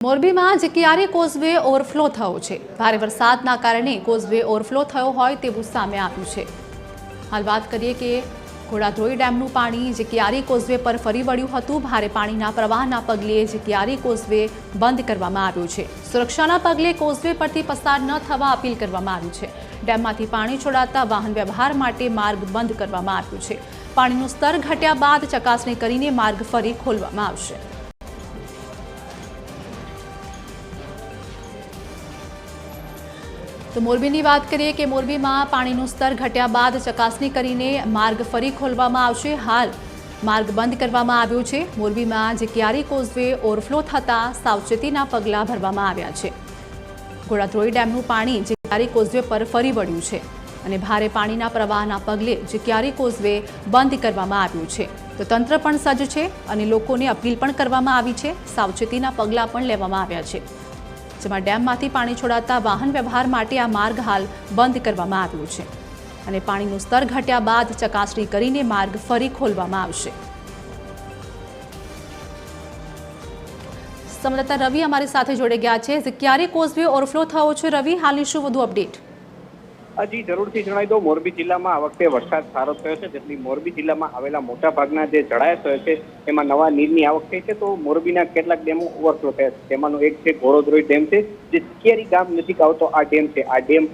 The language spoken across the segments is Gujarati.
મોરબીમાં જકિયારી કોઝવે ઓવરફ્લો થયો છે। ભારે વરસાદના કારણે કોઝવે ઓવરફ્લો થયો હોય તેવું સામે આવ્યું છે। હાલ વાત કરીએ કે ઘોડાધોઈ ડેમનું પાણી જકિયારી કોઝવે પર ફરી વળ્યું હતું। ભારે પાણીના પ્રવાહના પગલે જકિયારી કોઝવે બંધ કરવામાં આવ્યો છે। સુરક્ષાના પગલે કોઝવે પરથી પસાર ન થવા અપીલ કરવામાં આવી છે। ડેમમાંથી પાણી છોડાતા વાહન વ્યવહાર માટે માર્ગ બંધ કરવામાં આવ્યો છે। પાણીનું સ્તર ઘટ્યા બાદ ચકાસણી કરીને માર્ગ ફરી ખોલવામાં આવશે। तो मोरबीनी बात करिए कि मोरबीमां पाणीनुं स्तर घट्या बाद चकासणी करीने मार्ग फरी खोलवामां आवशे। हाल मार्ग बंद करवामां आव्यो छे। मोरबीमां जकियारी कोઝવે ओवरफ्लो थता सावचेतीना पगलां भरवामां आव्या छे। घोडाधोई डेमनुं पाणी जकियारी कोઝવે पर फरी वळ्युं छे अने भारे पाणीना प्रवाहना पगले जकियारी कोઝવે बंद करवामां आव्यो छे। तो तंत्र पण सज्ज छे अने लोकोने अपील पण करवामां आवी छे। सावचेतीना पगलां पण लेवामां आव्या छे, જેમાં ડેમમાંથી પાણી છોડાતા વાહન વ્યવહાર માટે આ માર્ગ હાલ બંધ કરવામાં આવ્યો છે અને પાણીનું સ્તર ઘટ્યા બાદ ચકાસણી કરીને માર્ગ ફરી ખોલવામાં આવશે। સંવાદદાતા રવિ અમારી સાથે જોડે ગયા છે। જકિયારી કોઝવે ઓવરફ્લો થયો છે। રવિ, હાલની શું વધુ અપડેટ? जी जरूरथी जणावी दो। मोरबी जिल्लामां आ वखते वरसाद सारो थयो छे, जेटली मोरबी जिल्लामां आवेला मोटा भागना जे जळाशयो छे एमां नवा नीરની आवक થઈ છે। तो मोरबीना કેટલાક ડેમો ઓવરફ્લો થયા છે। તેમાંનો એક છે ઘોડોધોઈ ડેમ છે, જે જકિયારી ગામ નજીક આવતો આ ડેમ છે। આ ડેમ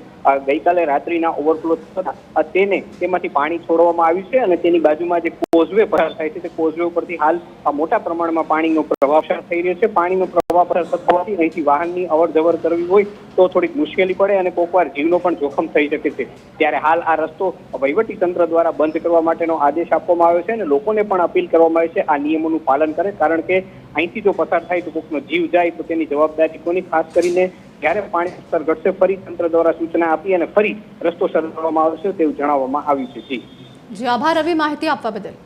ગઈકાલે રાત્રિના ઓવરફ્લો થતા તેમાંથી પાણી છોડવામાં આવ્યું છે અને તેની બાજુમાં જે કોઝવે પસાર થાય છે તે કોઝવે ઉપરથી હાલ મોટા પ્રમાણમાં પાણીનો પ્રવાહ પસાર થઈ રહ્યો છે। પાણીનો પ્રવાહ પસાર થવાથી અહીંથી વાહનની અવર જવર કરવી હોય તો થોડીક મુશ્કેલી પડે અને કોકવાર જીવનો પણ જોખમ થઈ શકે છે। ત્યારે હાલ આ રસ્તો વહીવટી તંત્ર દ્વારા બંધ કરવા માટેનો આદેશ આપવામાં આવ્યો છે અને લોકોને પણ અપીલ કરવામાં આવી છે આ નિયમોનું પાલન કરે, કારણ કે અહીંથી જો પસાર થાય તો કોકનો જીવ જાય તો તેની જવાબદારી કોની? ખાસ કરીને જ્યારે પાણી સ્તર ઘટશે ફરી તંત્ર દ્વારા સૂચના આપી અને ફરી રસ્તો શરૂ કરવામાં આવશે તેવું જણાવવામાં આવ્યું છે। જી આભાર રવિ, માહિતી આપવા બદલ।